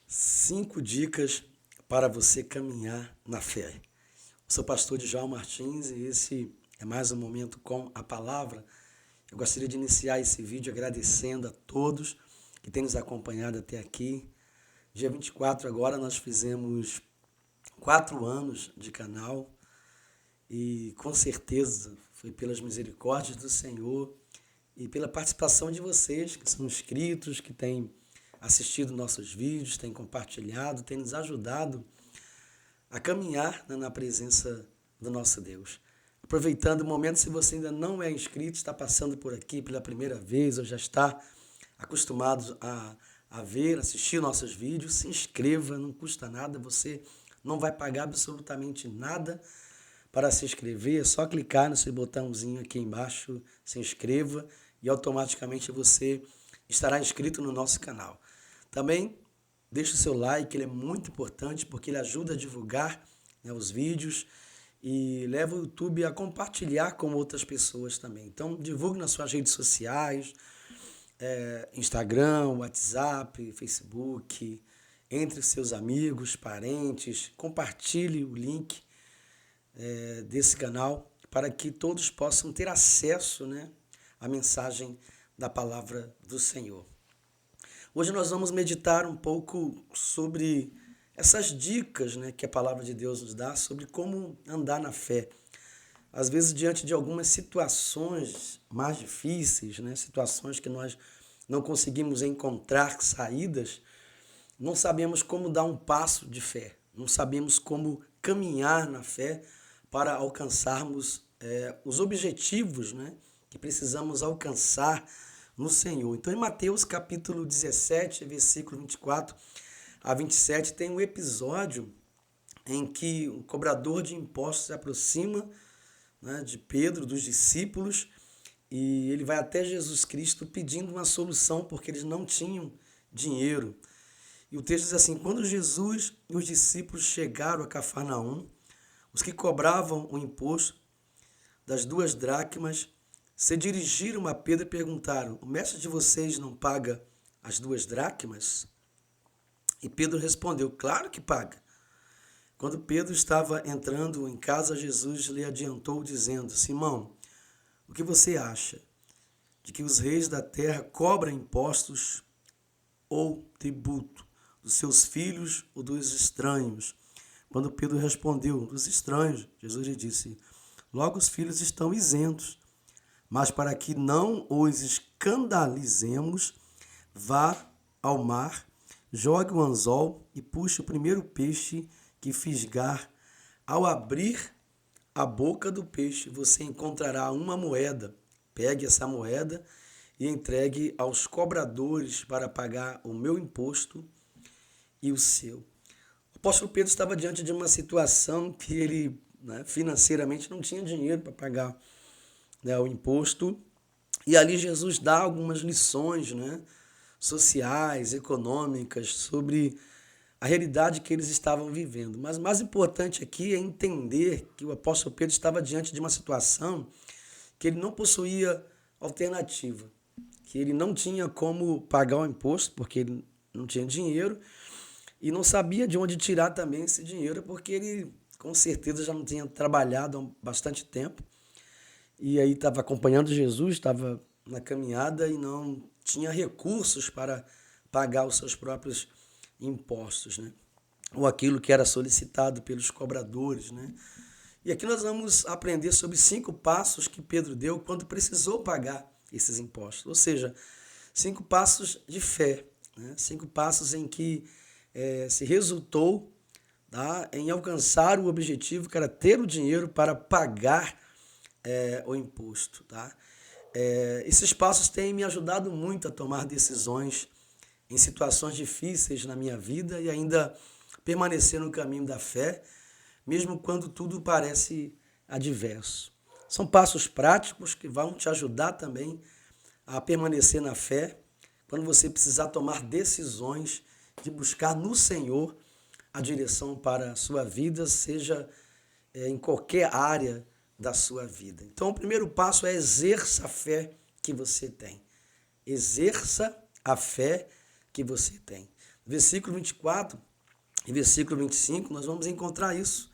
5 dicas para você caminhar na fé. Eu sou pastor Djalma Martins e esse é mais um momento com a palavra. Eu gostaria de iniciar esse vídeo agradecendo a todos que têm nos acompanhado até aqui. Dia 24 agora nós fizemos 4 anos de canal e com certeza foi pelas misericórdias do Senhor e pela participação de vocês que são inscritos, que têm assistido nossos vídeos, têm compartilhado, têm nos ajudado a caminhar na presença do nosso Deus. Aproveitando o momento, se você ainda não é inscrito, está passando por aqui pela primeira vez ou já está acostumado a ver, assistir nossos vídeos, se inscreva, não custa nada, você não vai pagar absolutamente nada para se inscrever, é só clicar nesse botãozinho aqui embaixo, se inscreva e automaticamente você estará inscrito no nosso canal. Também deixe o seu like, ele é muito importante porque ele ajuda a divulgar, os vídeos e leva o YouTube a compartilhar com outras pessoas também. Então divulgue nas suas redes sociais, Instagram, WhatsApp, Facebook, entre seus amigos, parentes, compartilhe o link desse canal para que todos possam ter acesso, à mensagem da palavra do Senhor. Hoje nós vamos meditar um pouco sobre essas dicas, que a palavra de Deus nos dá sobre como andar na fé. Às vezes, diante de algumas situações mais difíceis, situações que nós não conseguimos encontrar saídas, não sabemos como dar um passo de fé, não sabemos como caminhar na fé para alcançarmos os objetivos, que precisamos alcançar no Senhor. Então, em Mateus capítulo 17, versículo 24 a 27, tem um episódio em que um cobrador de impostos se aproxima, de Pedro, dos discípulos, e ele vai até Jesus Cristo pedindo uma solução, porque eles não tinham dinheiro. E o texto diz assim: quando Jesus e os discípulos chegaram a Cafarnaum, os que cobravam o imposto das 2 dracmas se dirigiram a Pedro e perguntaram: o mestre de vocês não paga as 2 dracmas? E Pedro respondeu: claro que paga. Quando Pedro estava entrando em casa, Jesus lhe adiantou, dizendo: Simão, o que você acha de que os reis da terra cobram impostos ou tributo dos seus filhos ou dos estranhos? Quando Pedro respondeu: dos estranhos, Jesus lhe disse: logo os filhos estão isentos. Mas para que não os escandalizemos, vá ao mar, jogue o anzol e puxe o primeiro peixe que fisgar. Ao abrir a boca do peixe, você encontrará uma moeda. Pegue essa moeda e entregue aos cobradores para pagar o meu imposto e o seu. O apóstolo Pedro estava diante de uma situação que ele financeiramente não tinha dinheiro para pagar o imposto. E ali Jesus dá algumas lições sociais, econômicas, sobre a realidade que eles estavam vivendo. Mas mais importante aqui é entender que o apóstolo Pedro estava diante de uma situação que ele não possuía alternativa, que ele não tinha como pagar o imposto, porque ele não tinha dinheiro, e não sabia de onde tirar também esse dinheiro, porque ele com certeza já não tinha trabalhado há bastante tempo, e aí estava acompanhando Jesus, estava na caminhada e não tinha recursos para pagar os seus próprios impostos, ou aquilo que era solicitado pelos cobradores, E aqui nós vamos aprender sobre 5 passos que Pedro deu quando precisou pagar esses impostos, ou seja, 5 passos de fé, 5 passos em que se resultou em alcançar o objetivo que era ter o dinheiro para pagar o imposto. Esses passos têm me ajudado muito a tomar decisões em situações difíceis na minha vida e ainda permanecer no caminho da fé, mesmo quando tudo parece adverso. São passos práticos que vão te ajudar também a permanecer na fé quando você precisar tomar decisões de buscar no Senhor a direção para a sua vida, seja em qualquer área da sua vida. Então, o primeiro passo é exerça a fé que você tem. Exerça a fé que você tem. versículo 24 e versículo 25, nós vamos encontrar isso.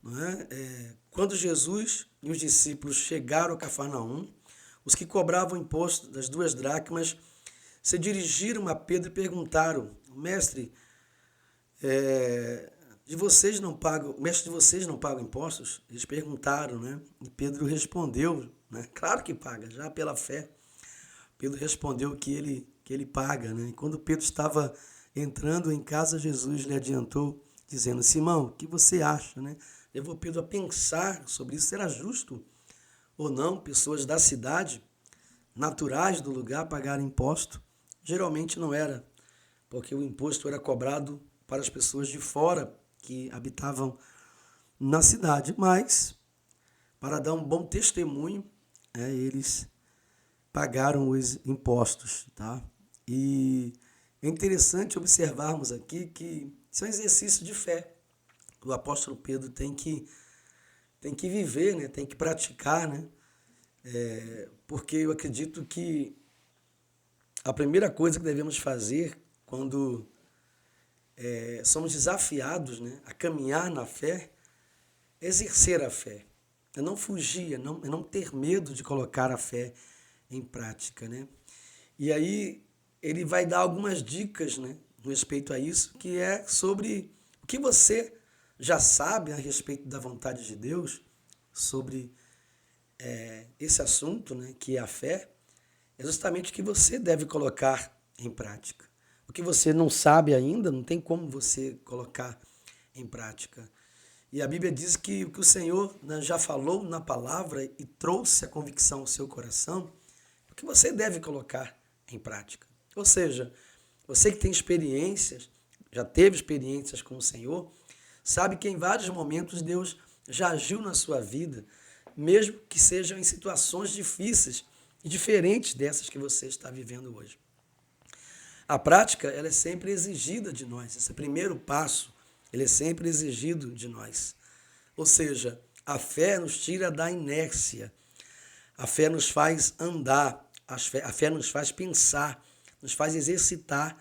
Não é? Quando Jesus e os discípulos chegaram a Cafarnaum, os que cobravam o imposto das 2 dracmas se dirigiram a Pedro e perguntaram: Mestre, o mestre de vocês não paga impostos? Eles perguntaram, né? E Pedro respondeu, né? Claro que paga, já pela fé. Pedro respondeu que ele paga, né? E quando Pedro estava entrando em casa, Jesus lhe adiantou, dizendo: Simão, o que você acha, né? Levou Pedro a pensar sobre isso, será justo ou não pessoas da cidade, naturais do lugar, pagarem imposto? Geralmente não era, porque o imposto era cobrado para as pessoas de fora que habitavam na cidade, mas para dar um bom testemunho, eles pagaram os impostos, tá? E é interessante observarmos aqui que isso é um exercício de fé. O apóstolo Pedro tem que viver, né? Tem que praticar, né? Porque eu acredito que a primeira coisa que devemos fazer quando somos desafiados, né, a caminhar na fé, é exercer a fé. É não fugir, é não ter medo de colocar a fé em prática, né? E aí ele vai dar algumas dicas, né, com respeito a isso, que é sobre o que você já sabe a respeito da vontade de Deus, sobre esse assunto, né, que é a fé, é justamente o que você deve colocar em prática. O que você não sabe ainda, não tem como você colocar em prática. E a Bíblia diz que o que o Senhor, né, já falou na palavra e trouxe a convicção ao seu coração, é o que você deve colocar em prática. Ou seja, você que tem experiências, já teve experiências com o Senhor, sabe que em vários momentos Deus já agiu na sua vida, mesmo que sejam em situações difíceis e diferentes dessas que você está vivendo hoje. A prática, ela é sempre exigida de nós. Esse primeiro passo, ele é sempre exigido de nós. Ou seja, a fé nos tira da inércia. A fé nos faz andar. A fé nos faz pensar, nos faz exercitar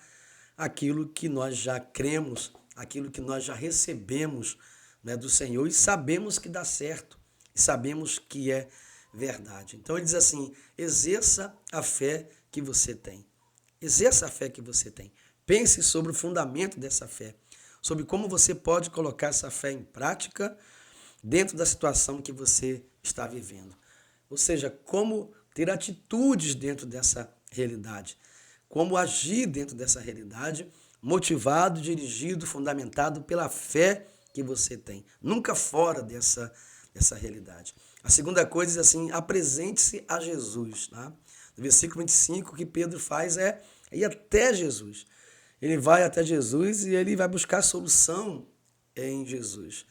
aquilo que nós já cremos, aquilo que nós já recebemos, né, do Senhor e sabemos que dá certo, e sabemos que é verdade. Então ele diz assim: exerça a fé que você tem. Exerça a fé que você tem. Pense sobre o fundamento dessa fé, sobre como você pode colocar essa fé em prática dentro da situação que você está vivendo. Ou seja, como ter atitudes dentro dessa realidade, como agir dentro dessa realidade, motivado, dirigido, fundamentado pela fé que você tem, nunca fora dessa realidade. A segunda coisa é assim: apresente-se a Jesus, tá? No versículo 25, o que Pedro faz é ir até Jesus. Ele vai até Jesus e ele vai buscar solução em Jesus,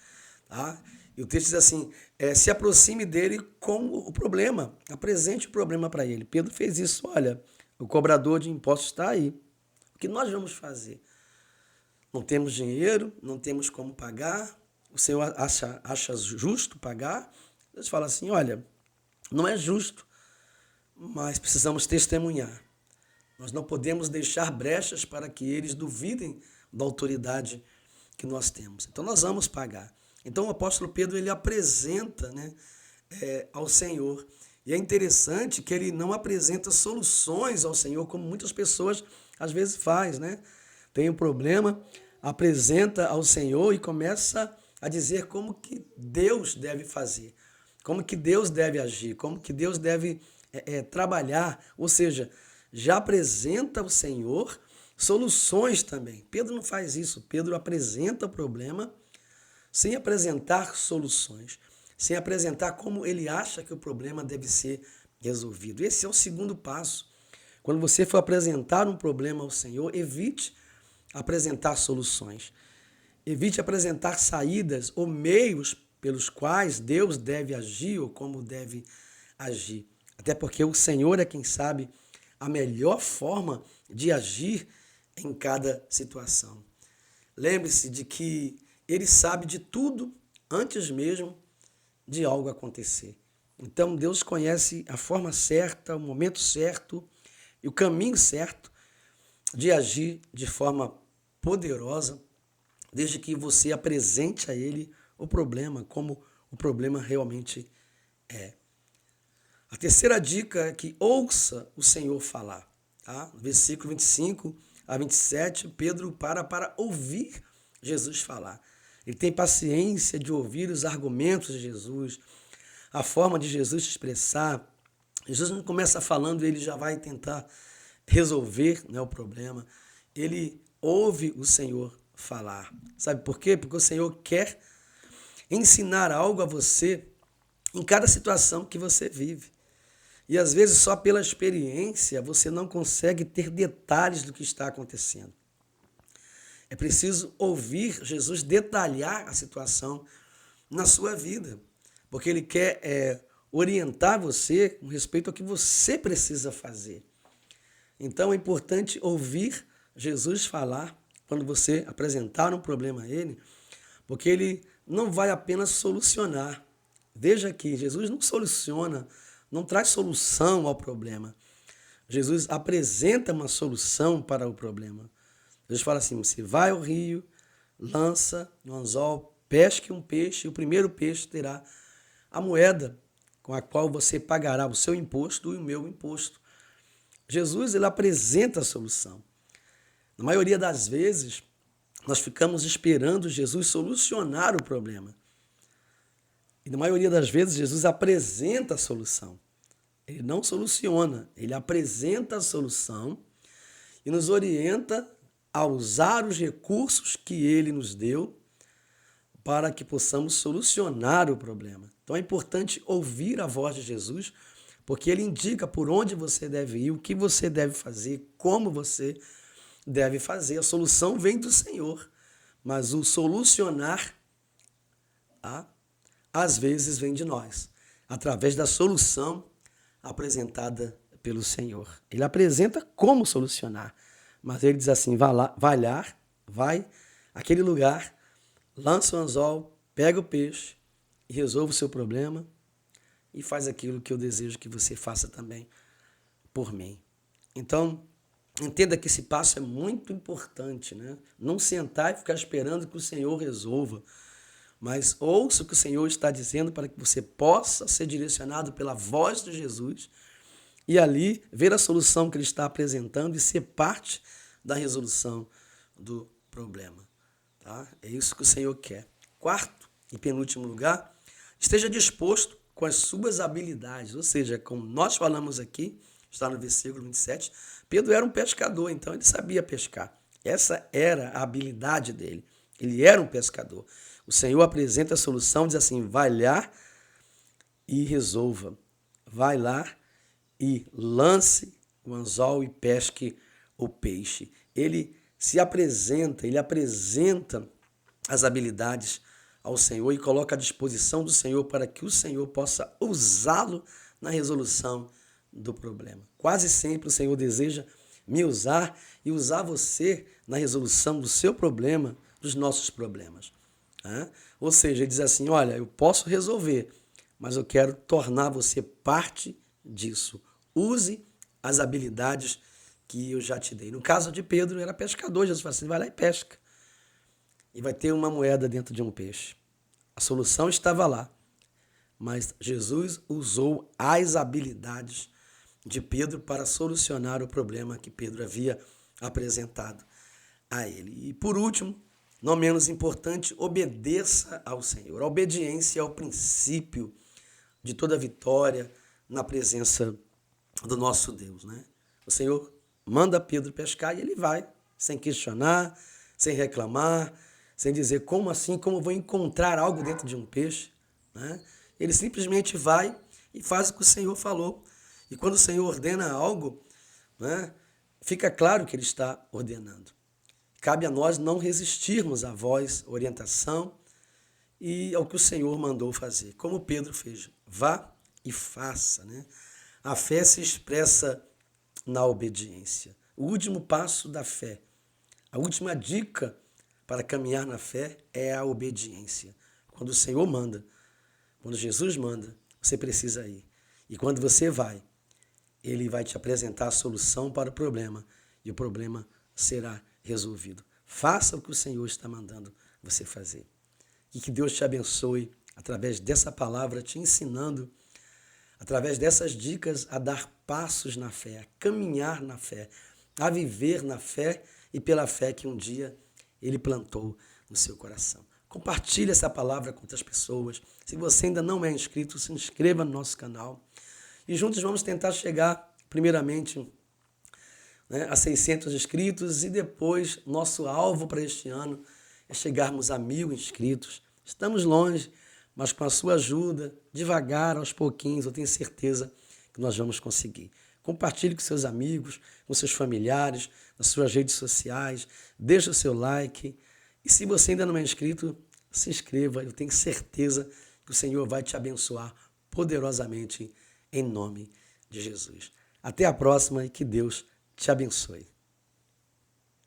tá? E o texto diz assim: se aproxime dele com o problema, apresente o problema para ele. Pedro fez isso. Olha, o cobrador de impostos está aí. O que nós vamos fazer? Não temos dinheiro, não temos como pagar. O Senhor acha justo pagar? Deus fala assim: olha, não é justo, mas precisamos testemunhar. Nós não podemos deixar brechas para que eles duvidem da autoridade que nós temos. Então nós vamos pagar. Então o apóstolo Pedro, ele apresenta, né, ao Senhor. E é interessante que ele não apresenta soluções ao Senhor, como muitas pessoas às vezes faz, né? Tem um problema, apresenta ao Senhor e começa a dizer como que Deus deve fazer, como que Deus deve agir, como que Deus deve trabalhar. Ou seja, já apresenta ao Senhor soluções também. Pedro não faz isso. Pedro apresenta o problema sem apresentar soluções, sem apresentar como ele acha que o problema deve ser resolvido. Esse é o segundo passo. Quando você for apresentar um problema ao Senhor, evite apresentar soluções. Evite apresentar saídas ou meios pelos quais Deus deve agir ou como deve agir. Até porque o Senhor é quem sabe a melhor forma de agir em cada situação. Lembre-se de que Ele sabe de tudo antes mesmo de algo acontecer. Então Deus conhece a forma certa, o momento certo e o caminho certo de agir de forma poderosa, desde que você apresente a ele o problema, como o problema realmente é. A terceira dica é que ouça o Senhor falar. Tá? No versículo 25 a 27, Pedro para ouvir Jesus falar. Ele tem paciência de ouvir os argumentos de Jesus, a forma de Jesus se expressar. Jesus não começa falando e ele já vai tentar resolver, né, o problema. Ele ouve o Senhor falar. Sabe por quê? Porque o Senhor quer ensinar algo a você em cada situação que você vive. E às vezes só pela experiência você não consegue ter detalhes do que está acontecendo. É preciso ouvir Jesus detalhar a situação na sua vida, porque ele quer orientar você com respeito ao que você precisa fazer. Então é importante ouvir Jesus falar quando você apresentar um problema a ele, porque ele não vai apenas solucionar. Veja que Jesus não soluciona, não traz solução ao problema. Jesus apresenta uma solução para o problema. Jesus fala assim, você vai ao rio, lança no anzol, pesque um peixe, e o primeiro peixe terá a moeda com a qual você pagará o seu imposto e o meu imposto. Jesus, ele apresenta a solução. Na maioria das vezes, nós ficamos esperando Jesus solucionar o problema. E na maioria das vezes, Jesus apresenta a solução. Ele não soluciona, ele apresenta a solução e nos orienta a usar os recursos que ele nos deu para que possamos solucionar o problema. Então é importante ouvir a voz de Jesus, porque ele indica por onde você deve ir, o que você deve fazer, como você deve fazer. A solução vem do Senhor, mas o solucionar, às vezes, vem de nós, através da solução apresentada pelo Senhor. Ele apresenta como solucionar, mas ele diz assim, vai àquele lugar, lança o anzol, pega o peixe e resolve o seu problema e faz aquilo que eu desejo que você faça também por mim. Então, entenda que esse passo é muito importante, né? Não sentar e ficar esperando que o Senhor resolva, mas ouça o que o Senhor está dizendo para que você possa ser direcionado pela voz de Jesus e ali ver a solução que ele está apresentando e ser parte da resolução do problema. Tá? É isso que o Senhor quer. Quarto e penúltimo lugar, esteja disposto com as suas habilidades, ou seja, como nós falamos aqui, está no versículo 27, Pedro era um pescador, então ele sabia pescar. Essa era a habilidade dele. Ele era um pescador. O Senhor apresenta a solução, diz assim, vai lá e resolva. Vai lá e lance o anzol e pesque o peixe. Ele se apresenta, ele apresenta as habilidades ao Senhor e coloca à disposição do Senhor para que o Senhor possa usá-lo na resolução do problema. Quase sempre o Senhor deseja me usar e usar você na resolução do seu problema, dos nossos problemas. Ou seja, ele diz assim, olha, eu posso resolver, mas eu quero tornar você parte disso. Use as habilidades que eu já te dei. No caso de Pedro, era pescador. Jesus fala assim, vai lá e pesca. E vai ter uma moeda dentro de um peixe. A solução estava lá, mas Jesus usou as habilidades de Pedro para solucionar o problema que Pedro havia apresentado a ele. E por último, não menos importante, obedeça ao Senhor. A obediência é o princípio de toda vitória na presença do nosso Deus, né? O Senhor manda Pedro pescar e ele vai, sem questionar, sem reclamar, sem dizer como assim, como vou encontrar algo dentro de um peixe, né? Ele simplesmente vai e faz o que o Senhor falou. E quando o Senhor ordena algo, né, fica claro que ele está ordenando. Cabe a nós não resistirmos à voz, orientação e ao que o Senhor mandou fazer. Como Pedro fez, vá e faça, né? A fé se expressa na obediência. O último passo da fé, a última dica para caminhar na fé é a obediência. Quando o Senhor manda, quando Jesus manda, você precisa ir. E quando você vai, ele vai te apresentar a solução para o problema e o problema será resolvido. Faça o que o Senhor está mandando você fazer. E que Deus te abençoe através dessa palavra, te ensinando, através dessas dicas, a dar passos na fé, a caminhar na fé, a viver na fé e pela fé que um dia Ele plantou no seu coração. Compartilhe essa palavra com outras pessoas. Se você ainda não é inscrito, se inscreva no nosso canal. E juntos vamos tentar chegar, primeiramente, a 600 inscritos e depois nosso alvo para este ano é chegarmos a 1.000 inscritos. Estamos longe, mas com a sua ajuda, devagar, aos pouquinhos, eu tenho certeza que nós vamos conseguir. Compartilhe com seus amigos, com seus familiares, nas suas redes sociais, deixe o seu like. E se você ainda não é inscrito, se inscreva. Eu tenho certeza que o Senhor vai te abençoar poderosamente em nome de Jesus. Até a próxima e que Deus te abençoe.